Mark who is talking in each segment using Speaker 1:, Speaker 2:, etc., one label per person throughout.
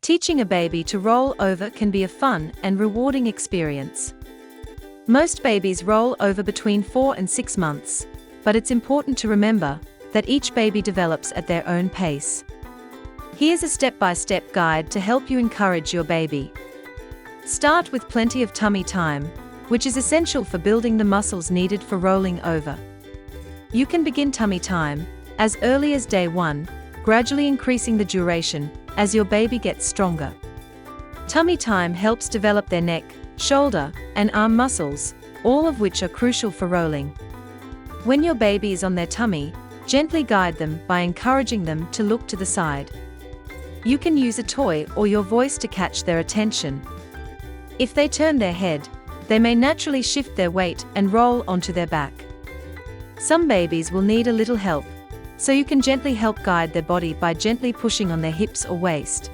Speaker 1: Teaching a baby to roll over can be a fun and rewarding experience. Most babies roll over between 4 and 6 months, but it's important to remember that each baby develops at their own pace. Here's a step-by-step guide to help you encourage your baby. Start with plenty of tummy time, which is essential for building the muscles needed for rolling over. You can begin tummy time as early as day 1, gradually increasing the duration as your baby gets stronger. Tummy time helps develop their neck, shoulder, and arm muscles, all of which are crucial for rolling. When your baby is on their tummy, gently guide them by encouraging them to look to the side. You can use a toy or your voice to catch their attention. If they turn their head, they may naturally shift their weight and roll onto their back. Some babies will need a little help, so you can gently help guide their body by gently pushing on their hips or waist.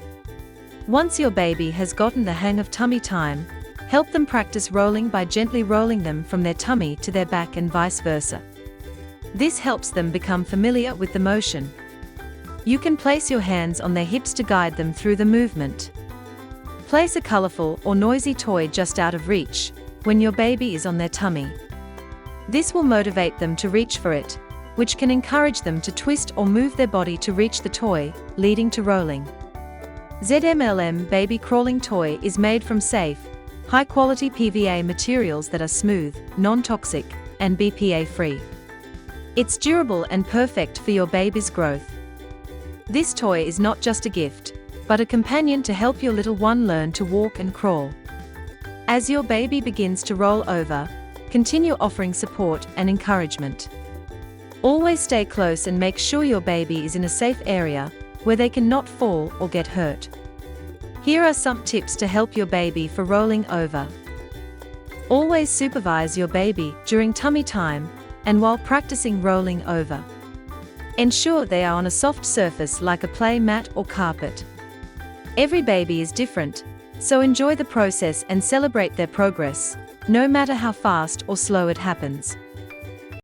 Speaker 1: Once your baby has gotten the hang of tummy time, help them practice rolling by gently rolling them from their tummy to their back and vice versa. This helps them become familiar with the motion. You can place your hands on their hips to guide them through the movement. Place a colorful or noisy toy just out of reach when your baby is on their tummy. This will motivate them to reach for it, which can encourage them to twist or move their body to reach the toy, leading to rolling. ZMLM Baby Crawling Toy is made from safe, high-quality PVA materials that are smooth, non-toxic, and BPA-free. It's durable and perfect for your baby's growth. This toy is not just a gift, but a companion to help your little one learn to walk and crawl. As your baby begins to roll over, continue offering support and encouragement. Always stay close and make sure your baby is in a safe area where they can not fall or get hurt. Here are some tips to help your baby for rolling over. Always supervise your baby during tummy time and while practicing rolling over. Ensure they are on a soft surface like a play mat or carpet. Every baby is different, so enjoy the process and celebrate their progress, no matter how fast or slow it happens.